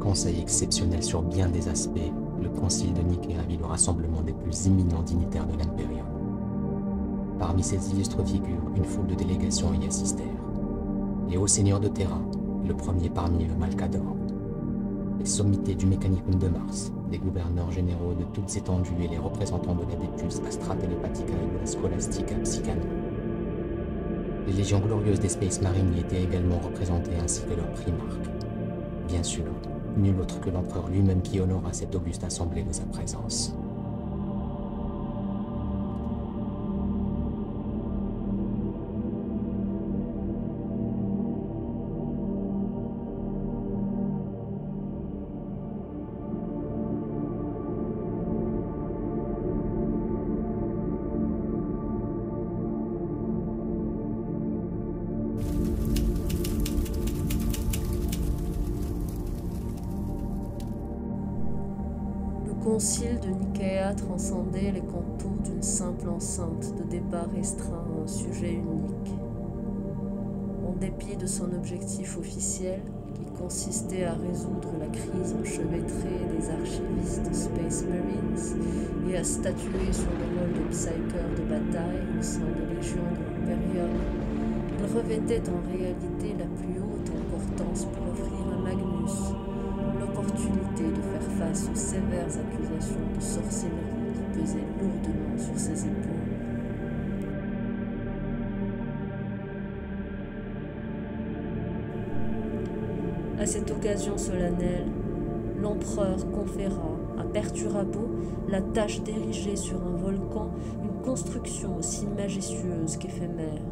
conseil exceptionnel sur bien des aspects, le concile de Nicée vit le rassemblement des plus éminents dignitaires de l'Imperium. Parmi ces illustres figures, une foule de délégations y assistèrent. Les hauts seigneurs de Terra, le premier parmi eux Malcador, les sommités du Mechanicum de Mars, les gouverneurs généraux de toutes étendues et les représentants de l'Adeptus Astra Telepathica et de la Scholastica Psychana. Les légions glorieuses des Space Marines y étaient également représentées ainsi que leur primarque. Bien sûr, nul autre que l'empereur lui-même qui honora cette auguste assemblée de sa présence. Le concile de Nicée transcendait les contours d'une simple enceinte de débat restreint à un sujet unique. En dépit de son objectif officiel, qui consistait à résoudre la crise enchevêtrée des archivistes Space Marines et à statuer sur le rôle de psycheur de bataille au sein des légions de l'Imperium, il revêtait en réalité la plus haute importance pour offrir à Magnus l'opportunité de faire face aux sévères accusations de sorcellerie qui pesaient lourdement sur ses épaules. À cette occasion solennelle, l'empereur conféra à Perturabo la tâche d'ériger sur un volcan une construction aussi majestueuse qu'éphémère.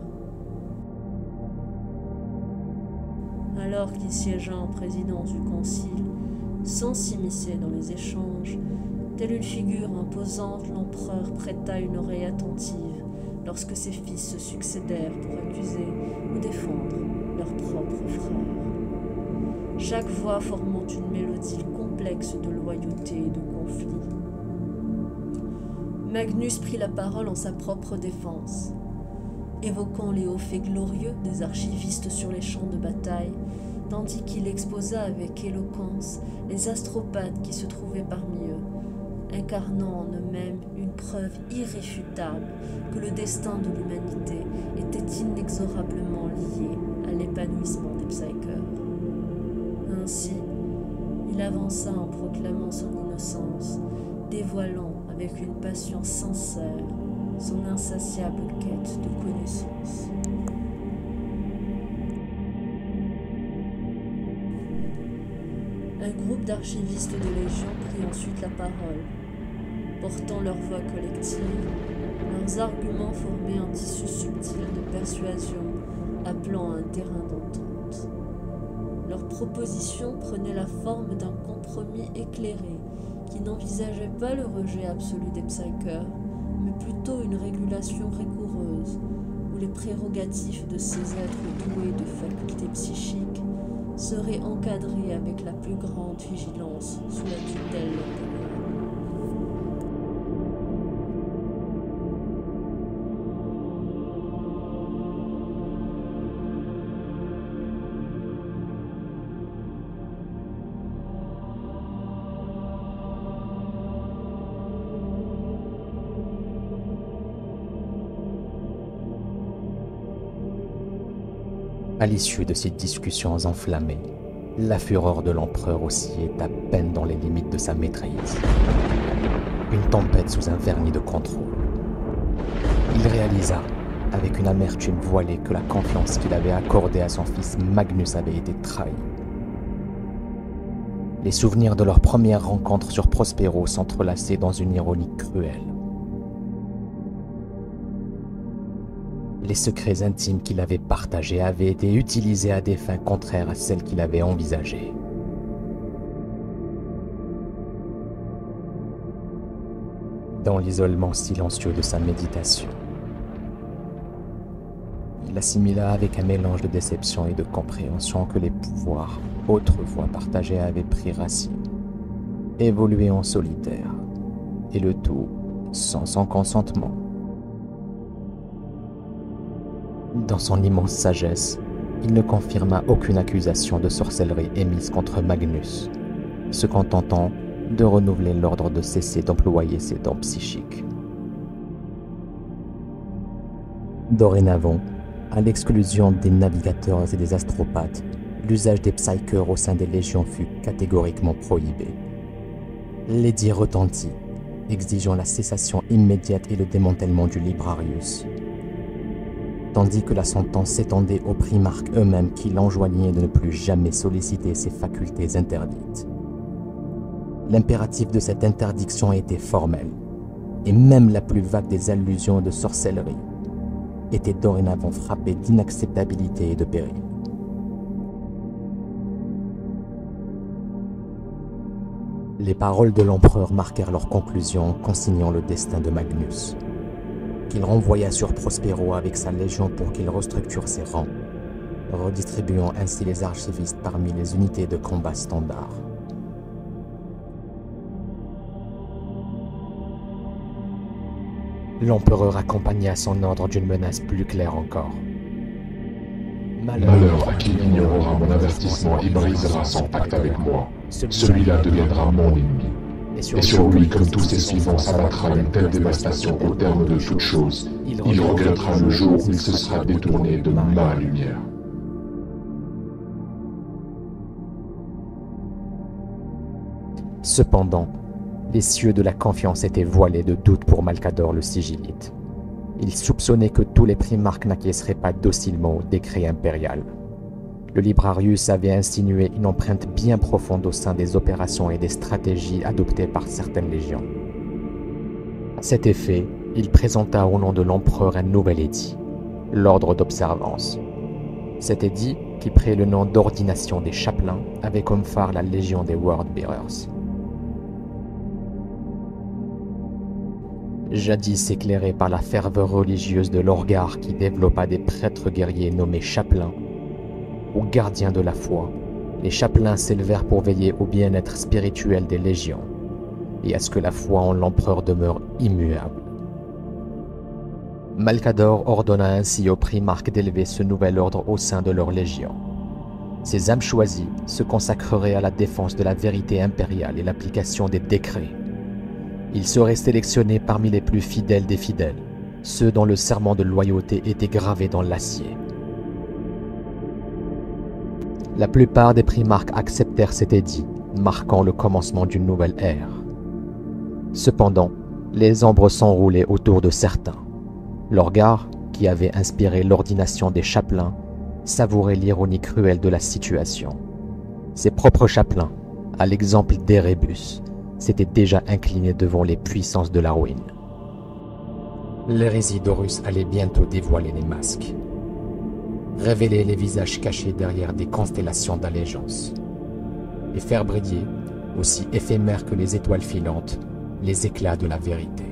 Alors qu'il siégea en présidence du concile, sans s'immiscer dans les échanges, telle une figure imposante, l'empereur prêta une oreille attentive lorsque ses fils se succédèrent pour accuser ou défendre leurs propres frères. Chaque voix formant une mélodie complexe de loyauté et de conflit. Magnus prit la parole en sa propre défense, évoquant les hauts faits glorieux des archivistes sur les champs de bataille, tandis qu'il exposa avec éloquence les astropathes qui se trouvaient parmi eux, incarnant en eux-mêmes une preuve irréfutable que le destin de l'humanité était inexorablement lié à l'épanouissement des psycheurs. Ainsi, il avança en proclamant son innocence, dévoilant avec une passion sincère son insatiable quête de connaissance. Un groupe d'archivistes de Légion prit ensuite la parole. Portant leur voix collective, leurs arguments formaient un tissu subtil de persuasion, appelant à un terrain d'entente. Leur proposition prenait la forme d'un compromis éclairé qui n'envisageait pas le rejet absolu des psycheurs, mais plutôt une régulation rigoureuse, où les prérogatives de ces êtres doués de facultés psychiques seraient encadrées avec la plus grande vigilance sous la tutelle impériale. À l'issue de ces discussions enflammées, la fureur de l'empereur oscillait à peine dans les limites de sa maîtrise. Une tempête sous un vernis de contrôle. Il réalisa, avec une amertume voilée, que la confiance qu'il avait accordée à son fils Magnus avait été trahie. Les souvenirs de leur première rencontre sur Prospero s'entrelaçaient dans une ironie cruelle. Les secrets intimes qu'il avait partagés avaient été utilisés à des fins contraires à celles qu'il avait envisagées. Dans l'isolement silencieux de sa méditation, il assimila avec un mélange de déception et de compréhension que les pouvoirs autrefois partagés avaient pris racine, évolué en solitaire, et le tout sans son consentement. Dans son immense sagesse, il ne confirma aucune accusation de sorcellerie émise contre Magnus, se contentant de renouveler l'ordre de cesser d'employer ses dons psychiques. Dorénavant, à l'exclusion des navigateurs et des astropathes, l'usage des psycheurs au sein des légions fut catégoriquement prohibé. L'édit retentit, exigeant la cessation immédiate et le démantèlement du Librarius, tandis que la sentence s'étendait aux primarques eux-mêmes qui l'enjoignaient de ne plus jamais solliciter ses facultés interdites. L'impératif de cette interdiction était formel, et même la plus vague des allusions de sorcellerie était dorénavant frappée d'inacceptabilité et de péril. Les paroles de l'empereur marquèrent leur conclusion, consignant le destin de Magnus, qu'il renvoya sur Prospero avec sa légion pour qu'il restructure ses rangs, redistribuant ainsi les archivistes parmi les unités de combat standard. L'empereur accompagna son ordre d'une menace plus claire encore. Malheur à qui ignorera mon avertissement et brisera son pacte avec moi. Celui-là deviendra mon ennemi. Et sur lui, comme tous ses suivants, s'abattra une telle dévastation au terme de toute chose. Il regrettera le jour où il se sera détourné de ma lumière. Cependant, les cieux de la confiance étaient voilés de doutes pour Malcador le sigillite. Il soupçonnait que tous les primarques n'acquiesceraient pas docilement au décret impérial. Le Librarius avait insinué une empreinte bien profonde au sein des opérations et des stratégies adoptées par certaines légions. À cet effet, il présenta au nom de l'empereur un nouvel édit, l'ordre d'observance. Cet édit, qui prit le nom d'ordination des chapelains, avait comme phare la légion des Wordbearers. Jadis éclairé par la ferveur religieuse de l'Orgar qui développa des prêtres guerriers nommés chapelains, ou gardiens de la foi, les chapelains s'élevèrent pour veiller au bien-être spirituel des légions et à ce que la foi en l'empereur demeure immuable. Malcador ordonna ainsi aux primarques d'élever ce nouvel ordre au sein de leur légion. Ces âmes choisies se consacreraient à la défense de la vérité impériale et l'application des décrets. Ils seraient sélectionnés parmi les plus fidèles des fidèles, ceux dont le serment de loyauté était gravé dans l'acier. La plupart des primarques acceptèrent cet édit, marquant le commencement d'une nouvelle ère. Cependant, les ombres s'enroulaient autour de certains. L'Orgar, qui avait inspiré l'ordination des chapelains, savourait l'ironie cruelle de la situation. Ses propres chapelains, à l'exemple d'Erebus, s'étaient déjà inclinés devant les puissances de la ruine. L'hérésie d'Horus allait bientôt dévoiler les masques, révéler les visages cachés derrière des constellations d'allégeance, et faire briller, aussi éphémères que les étoiles filantes, les éclats de la vérité.